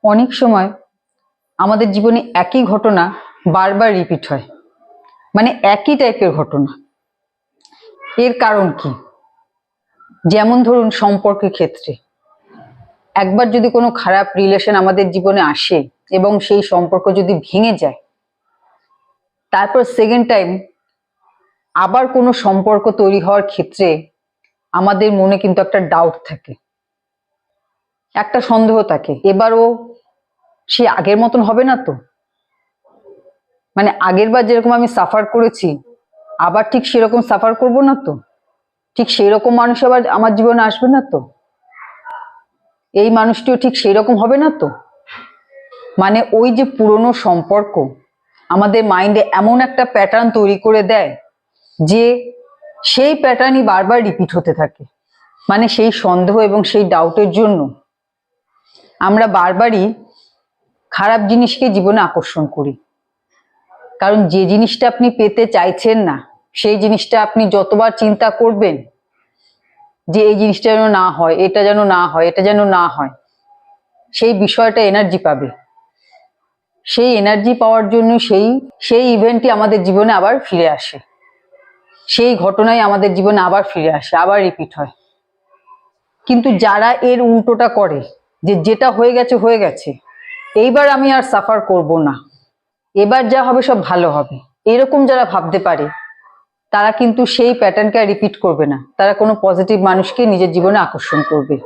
অনেক সময় আমাদের জীবনে একই ঘটনা বারবার রিপিট হয়, মানে একই টাইপের ঘটনা। এর কারণ কি? যেমন ধরুন, সম্পর্কের ক্ষেত্রে একবার যদি কোনো খারাপ রিলেশন আমাদের জীবনে আসে এবং সেই সম্পর্ক যদি ভেঙে যায়, তারপর সেকেন্ড টাইম আবার কোনো সম্পর্ক তৈরি হওয়ার ক্ষেত্রে আমাদের মনে কিন্তু একটা ডাউট থাকে, একটা সন্দেহ থাকে, এবারও সে আগের মতন হবে না তো? মানে আগের বার যেরকম আমি সাফার করেছি, আবার ঠিক সেরকম সাফার করব না তো? ঠিক সেই রকম মানুষ আবার আমার জীবনে আসবে না তো? এই মানুষটিও ঠিক সেই রকম হবে না তো? মানে ওই যে পুরনো সম্পর্ক আমাদের মাইন্ডে এমন একটা প্যাটার্ন তৈরি করে দেয় যে সেই প্যাটার্নই বারবার রিপিট হতে থাকে। মানে সেই সন্দেহ এবং সেই ডাউটের জন্য আমরা বারবারই খারাপ জিনিসকে জীবনে আকর্ষণ করি। কারণ যে জিনিসটা আপনি পেতে চাইছেন না, সেই জিনিসটা আপনি যতবার চিন্তা করবেন যে এই জিনিসটা যেন না হয়, এটা যেন না হয়, এটা যেন না হয়, সেই বিষয়টা এনার্জি পাবে। সেই এনার্জি পাওয়ার জন্য সেই ইভেন্টটি আমাদের জীবনে আবার ফিরে আসে, সেই ঘটনাই আমাদের জীবনে আবার ফিরে আসে, আবার রিপিট হয়। কিন্তু যারা এর উল্টোটা করে, যে যেটা হয়ে গেছে হয়ে গেছে, এইবার আমি আর সাফার করব না, এবার যা হবে সব ভালো হবে, এরকম যারা ভাবতে পারে, তারা কিন্তু সেই প্যাটার্নকে আর রিপিট করবে না। তারা কোনো পজিটিভ মানুষকে নিজের জীবনে আকর্ষণ করবে,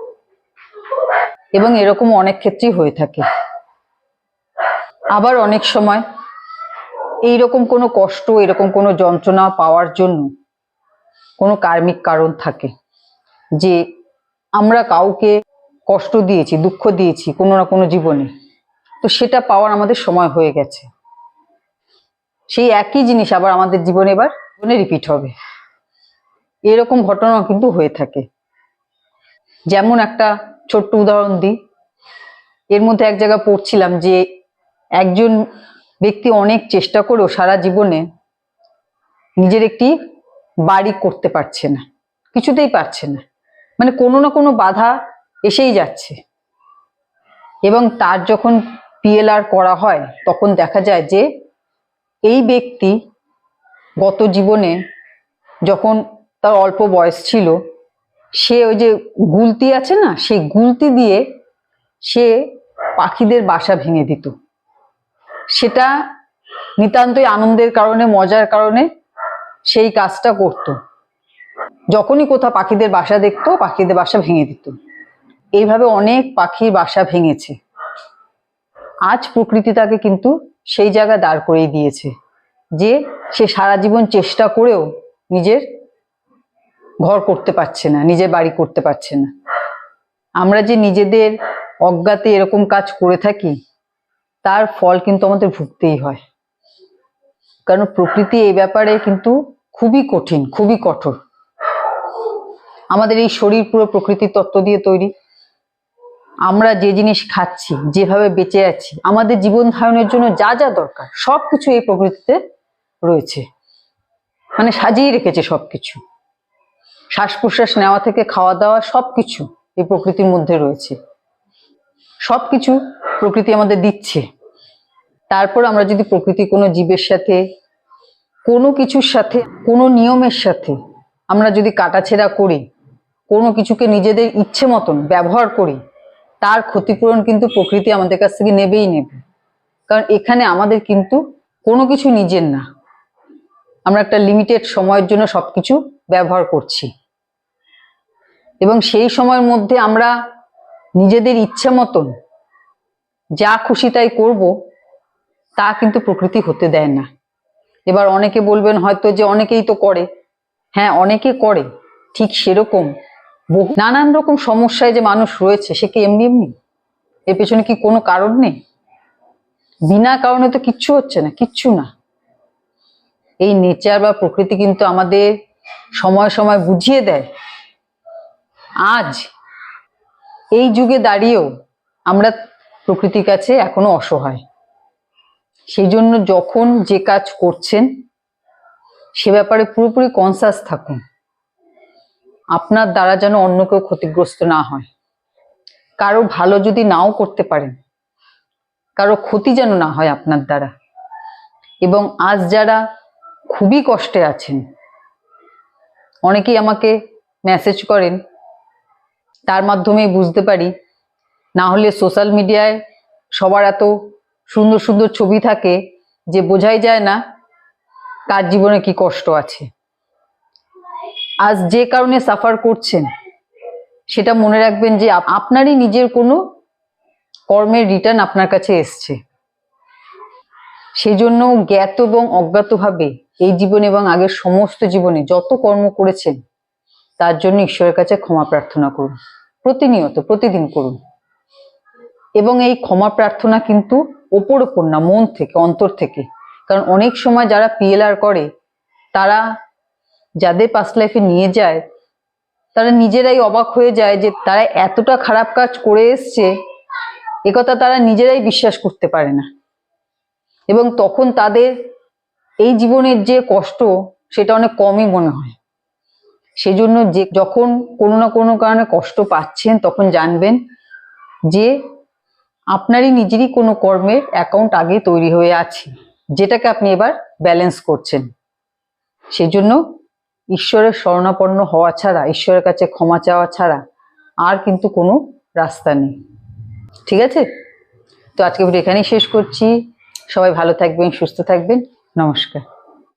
এবং এরকম অনেক ক্ষেত্রেই হয়ে থাকে। আবার অনেক সময় এইরকম কোনো কষ্ট, এরকম কোনো যন্ত্রণা পাওয়ার জন্য কোনো কার্মিক কারণ থাকে, যে আমরা কাউকে কষ্ট দিয়েছি, দুঃখ দিয়েছি কোনো না কোনো জীবনে, তো সেটা পাওয়ার আমাদের সময় হয়ে গেছে। সেই একই জিনিস আবার আমাদের জীবনে এবার রিপিট হবে, এরকম ঘটনা কিন্তু হয়ে থাকে। যেমন একটা ছোট্ট উদাহরণ দিই। এর মধ্যে এক জায়গায় পড়ছিলাম যে একজন ব্যক্তি অনেক চেষ্টা করেও সারা জীবনে নিজের একটি বাড়ি করতে পারছে না, কিছুতেই পারছে না। মানে কোনো না কোনো বাধা এসেই যাচ্ছে। এবং তার যখন পিএলআর করা হয়, তখন দেখা যায় যে এই ব্যক্তি গত জীবনে যখন তার অল্প বয়স ছিল, সে ওই যে গুলতি আছে না, সেই গুলতি দিয়ে সে পাখিদের বাসা ভেঙে দিত। সেটা নিতান্তই আনন্দের কারণে, মজার কারণে সেই কাজটা করত। যখনই কোথাও পাখিদের বাসা দেখতো, পাখিদের বাসা ভেঙে দিত। এইভাবে অনেক পাখির বাসা ভেঙেছে। আজ প্রকৃতি তাকে কিন্তু সেই জায়গায় দাঁড় করিয়ে দিয়েছে, যে সে সারা জীবন চেষ্টা করেও নিজের ঘর করতে পারছে না, নিজের বাড়ি করতে পারছে না। আমরা যে নিজেদের অজ্ঞাতে এরকম কাজ করে থাকি, তার ফল কিন্তু আমাদের ভুগতেই হয়। কারণ প্রকৃতি এই ব্যাপারে কিন্তু খুবই কঠিন, খুবই কঠোর। আমাদের এই শরীর পুরো প্রকৃতির তত্ত্ব দিয়ে তৈরি। আমরা যে জিনিস খাচ্ছি, যেভাবে বেঁচে আছি, আমাদের জীবন ধারণের জন্য যা যা দরকার সবকিছু এই প্রকৃতিতে রয়েছে। মানে সাজিয়ে রেখেছে সবকিছু। শ্বাস প্রশ্বাস নেওয়া থেকে খাওয়া দাওয়া সবকিছু এই প্রকৃতির মধ্যে রয়েছে। সবকিছু প্রকৃতি আমাদের দিচ্ছে। তারপর আমরা যদি প্রকৃতি কোনো জীবের সাথে, কোনো কিছুর সাথে, কোনো নিয়মের সাথে আমরা যদি কাটাছেঁড়া করি, কোনো কিছুকে নিজেদের ইচ্ছে মতন ব্যবহার করি, তার ক্ষতিপূরণ কিন্তু প্রকৃতি আমাদের কাছ থেকে নেবেই নেবে। কারণ এখানে আমাদের কিন্তু কোনো কিছু নিজের না, আমরা একটা লিমিটেড সময়ের জন্য সবকিছু ব্যবহার করছি। এবং সেই সময়ের মধ্যে আমরা নিজেদের ইচ্ছে মতন যা খুশি তাই করব, তা কিন্তু প্রকৃতি হতে দেয় না। এবার অনেকে বলবেন হয়তো যে অনেকেই তো করে। হ্যাঁ, অনেকে করে, ঠিক সেরকম বহু নানান রকম সমস্যায় যে মানুষ রয়েছে, সে কি এমনি এমনি? এর পেছনে কি কোনো কারণ নেই? বিনা কারণে তো কিচ্ছু হচ্ছে না, কিচ্ছু না। এই নেচার বা প্রকৃতি কিন্তু আমাদের সময় সময় বুঝিয়ে দেয়। আজ এই যুগে দাঁড়িয়েও আমরা প্রকৃতির কাছে এখনো অসহায়। সেই জন্য যখন যে কাজ করছেন, সে ব্যাপারে পুরোপুরি কনসাস থাকুন। আপনার দ্বারা যেন অন্য কেউ ক্ষতিগ্রস্ত না হয়। কারো ভালো যদি নাও করতে পারেন, কারো ক্ষতি যেন না হয় আপনার দ্বারা। এবং আজ যারা খুবই কষ্টে আছেন, অনেকেই আমাকে মেসেজ করেন, তার মাধ্যমেই বুঝতে পারি। না হলে সোশ্যাল মিডিয়ায় সবার এত সুন্দর সুন্দর ছবি থাকে যে বোঝাই যায় না কার জীবনে কি কষ্ট আছে। আজ যে কারণে সাফার করছেন সেটা মনে রাখবেন যে আপনারই নিজের কোনো কর্মের রিটার্ন আপনার কাছে এসছে। সেই জন্য জ্ঞাত এবং অজ্ঞাতভাবে এই জীবনে এবং আগের সমস্ত জীবনে যত কর্ম করেছেন তার জন্য ঈশ্বরের কাছে ক্ষমা প্রার্থনা করুন। প্রতিনিয়ত প্রতিদিন করুন। এবং এই ক্ষমা প্রার্থনা কিন্তু ওপর না, মন থেকে, অন্তর থেকে। কারণ অনেক সময় যারা পিএলআর করে, তারা যাদের পাস্ট লাইফে নিয়ে যায়, তারা নিজেরাই অবাক হয়ে যায় যে তারা এতটা খারাপ কাজ করে এসছে, একথা তারা নিজেরাই বিশ্বাস করতে পারে না। এবং তখন তাদের এই জীবনের যে কষ্ট সেটা অনেক কমই মনে হয়। সেজন্য যে যখন কোনো না কোনো কারণে কষ্ট পাচ্ছেন, তখন জানবেন যে আপনারই নিজেরই কোনো কর্মের অ্যাকাউন্ট আগে তৈরি হয়ে আছে, যেটাকে আপনি এবার ব্যালেন্স করছেন। সেজন্য ঈশ্বরের শরণাপন্ন হওয়া ছাড়া, ঈশ্বরের কাছে ক্ষমা চাওয়া ছাড়া আর কিন্তু কোনো রাস্তা নেই। ঠিক আছে? তো আজকে ভিডিও এখানেই শেষ করছি। সবাই ভালো থাকবেন, সুস্থ থাকবেন। নমস্কার।